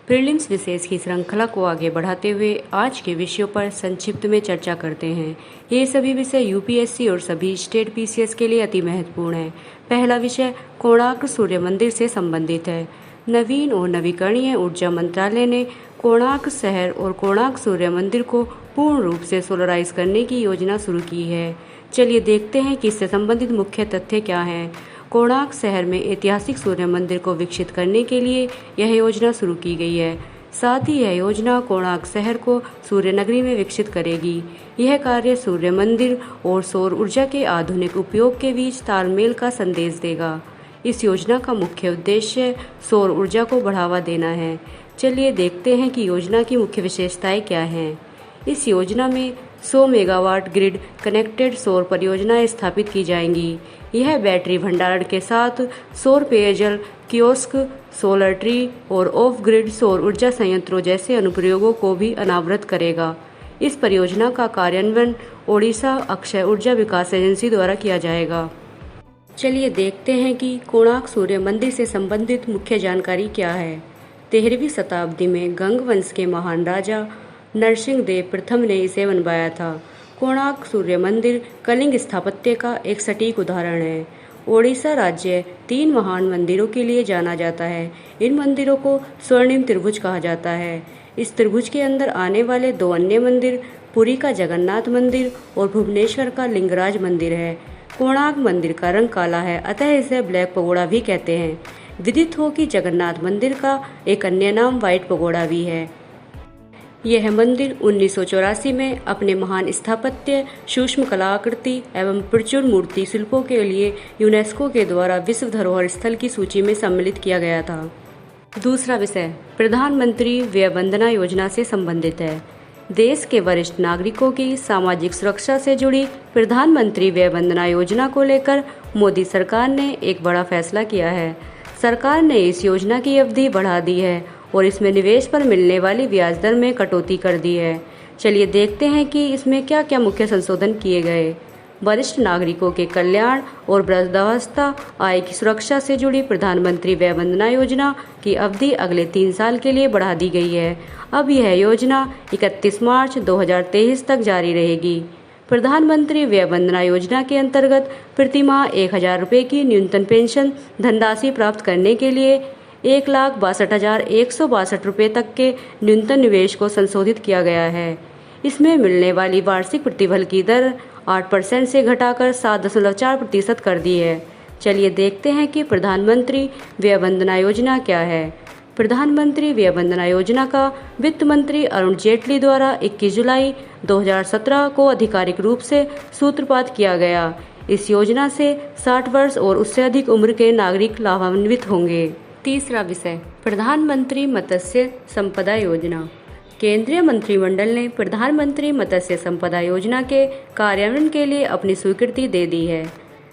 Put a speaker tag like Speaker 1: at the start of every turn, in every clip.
Speaker 1: Prelims विशेष की श्रृंखला को आगे बढ़ाते हुए आज के विषयों पर संक्षिप्त में चर्चा करते हैं। ये सभी विषय यूपीएससी और सभी स्टेट पीसीएस के लिए अति महत्वपूर्ण है। पहला विषय कोणार्क सूर्य मंदिर से संबंधित है। नवीन और नवीकरणीय ऊर्जा मंत्रालय ने कोणार्क शहर और कोणार्क सूर्य मंदिर को पूर्ण रूप से सोलराइज करने की योजना शुरू की है। चलिए देखते हैं कि इससे संबंधित मुख्य तथ्य क्या हैं। कोणार्क शहर में ऐतिहासिक सूर्य मंदिर को विकसित करने के लिए यह योजना शुरू की गई है। साथ ही यह योजना कोणार्क शहर को सूर्य नगरी में विकसित करेगी। यह कार्य सूर्य मंदिर और सौर ऊर्जा के आधुनिक उपयोग के बीच तालमेल का संदेश देगा। इस योजना का मुख्य उद्देश्य सौर ऊर्जा को बढ़ावा देना है। चलिए देखते हैं कि योजना की मुख्य विशेषताएं क्या हैं। इस योजना में 100 मेगावाट ग्रिड कनेक्टेड सौर परियोजनाएं स्थापित की जाएंगी। यह बैटरी भंडारण के साथ सौर पेयजल कियोस्क, सोलर ट्री और ऑफ ग्रिड सौर ऊर्जा संयंत्रों जैसे अनुप्रयोगों को भी अनावृत करेगा। इस परियोजना का कार्यान्वयन ओडिशा अक्षय ऊर्जा विकास एजेंसी द्वारा किया जाएगा। चलिए देखते हैं कि कोणार्क सूर्य मंदिर से संबंधित मुख्य जानकारी क्या है। 13वीं शताब्दी में गंग वंश के महान राजा नरसिंह देव प्रथम ने इसे बनवाया था। कोणार्क सूर्य मंदिर कलिंग स्थापत्य का एक सटीक उदाहरण है। ओडिशा राज्य 3 महान मंदिरों के लिए जाना जाता है। इन मंदिरों को स्वर्णिम त्रिभुज कहा जाता है। इस त्रिभुज के अंदर आने वाले 2 अन्य मंदिर पुरी का जगन्नाथ मंदिर और भुवनेश्वर का लिंगराज मंदिर है। कोणार्क मंदिर का रंग काला है, अतः इसे ब्लैक पगोड़ा भी कहते हैं। विदित हो कि जगन्नाथ मंदिर का एक अन्य नाम व्हाइट पगोड़ा भी है। यह मंदिर 1984 में अपने महान स्थापत्य, सूक्ष्म कलाकृति एवं प्रचुर मूर्ति शिल्पों के लिए यूनेस्को के द्वारा विश्व धरोहर स्थल की सूची में सम्मिलित किया गया था। दूसरा विषय प्रधानमंत्री व्यय वंदना योजना से संबंधित है। देश के वरिष्ठ नागरिकों की सामाजिक सुरक्षा से जुड़ी प्रधानमंत्री व्यय वंदना योजना को लेकर मोदी सरकार ने एक बड़ा फैसला किया है। सरकार ने इस योजना की अवधि बढ़ा दी है और इसमें निवेश पर मिलने वाली ब्याज दर में कटौती कर दी है। चलिए देखते हैं कि इसमें क्या क्या मुख्य संशोधन किए गए। वरिष्ठ नागरिकों के कल्याण और वृद्धावस्था आय की सुरक्षा से जुड़ी प्रधानमंत्री व्यय वंदना योजना की अवधि अगले 3 साल के लिए बढ़ा दी गई है। अब यह योजना 31 मार्च 2023 तक जारी रहेगी। प्रधानमंत्री व्यय वंदना योजना के अंतर्गत प्रति माह 1000 रुपये की न्यूनतम पेंशन धनराशि प्राप्त करने के लिए 1,62,162 रुपये तक के न्यूनतम निवेश को संशोधित किया गया है। इसमें मिलने वाली वार्षिक प्रतिफल की दर 8% से घटाकर 7.4% कर दी है। चलिए देखते हैं कि प्रधानमंत्री व्यय वंदना योजना क्या है। प्रधानमंत्री व्यय वंदना योजना का वित्त मंत्री अरुण जेटली द्वारा 21 जुलाई 2017 को आधिकारिक रूप से सूत्रपात किया गया। इस योजना से 60 वर्ष और उससे अधिक उम्र के नागरिक लाभान्वित होंगे। तीसरा विषय प्रधानमंत्री मत्स्य संपदा योजना। केंद्रीय मंत्रिमंडल ने प्रधानमंत्री मत्स्य संपदा योजना के कार्यान्वयन के लिए अपनी स्वीकृति दे दी है।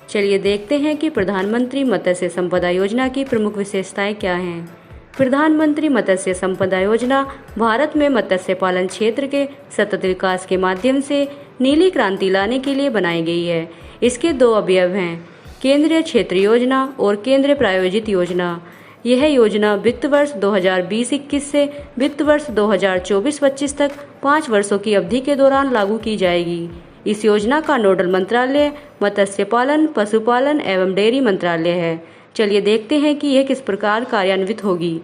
Speaker 1: चलिए देखते हैं कि प्रधानमंत्री मत्स्य संपदा योजना की प्रमुख विशेषताएं क्या हैं। प्रधानमंत्री मत्स्य संपदा योजना भारत में मत्स्य पालन क्षेत्र के सतत विकास के माध्यम से नीली क्रांति लाने के लिए बनाई गई है। इसके 2 अवयव हैं, केंद्रीय क्षेत्र योजना और केंद्र प्रायोजित योजना। यह योजना वित्त वर्ष 2020-21 से वित्त वर्ष 2024-25 तक 5 वर्षों की अवधि के दौरान लागू की जाएगी। इस योजना का नोडल मंत्रालय मत्स्य पालन, पशुपालन एवं डेयरी मंत्रालय है। चलिए देखते हैं कि यह किस प्रकार कार्यान्वित होगी।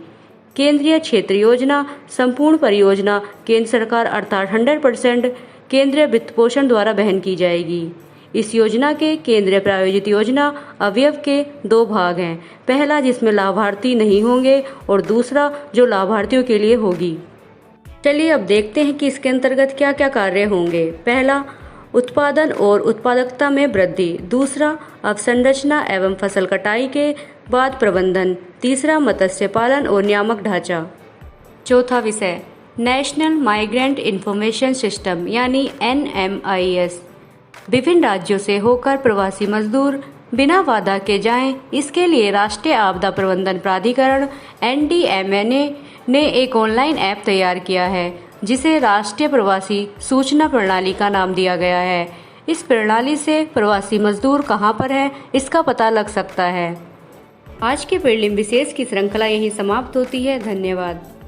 Speaker 1: केंद्रीय क्षेत्र योजना संपूर्ण परियोजना केंद्र सरकार अर्थात 100% केंद्रीय वित्त पोषण द्वारा वहन की जाएगी। इस योजना के केंद्रीय प्रायोजित योजना अवयव के 2 भाग हैं। पहला जिसमें लाभार्थी नहीं होंगे और दूसरा जो लाभार्थियों के लिए होगी। चलिए अब देखते हैं कि इसके अंतर्गत क्या क्या कार्य होंगे। पहला उत्पादन और उत्पादकता में वृद्धि। दूसरा अवसंरचना एवं फसल कटाई के बाद प्रबंधन। तीसरा मत्स्य पालन और नियामक ढांचा। चौथा विषय नेशनल माइग्रेंट इंफॉर्मेशन सिस्टम यानी NMIS। विभिन्न राज्यों से होकर प्रवासी मजदूर बिना बाधा के जाएं, इसके लिए राष्ट्रीय आपदा प्रबंधन प्राधिकरण NDMA ने एक ऑनलाइन ऐप तैयार किया है जिसे राष्ट्रीय प्रवासी सूचना प्रणाली का नाम दिया गया है। इस प्रणाली से प्रवासी मजदूर कहां पर है इसका पता लग सकता है। आज के प्रीलिम विशेष की श्रृंखला यहीं समाप्त होती है। धन्यवाद।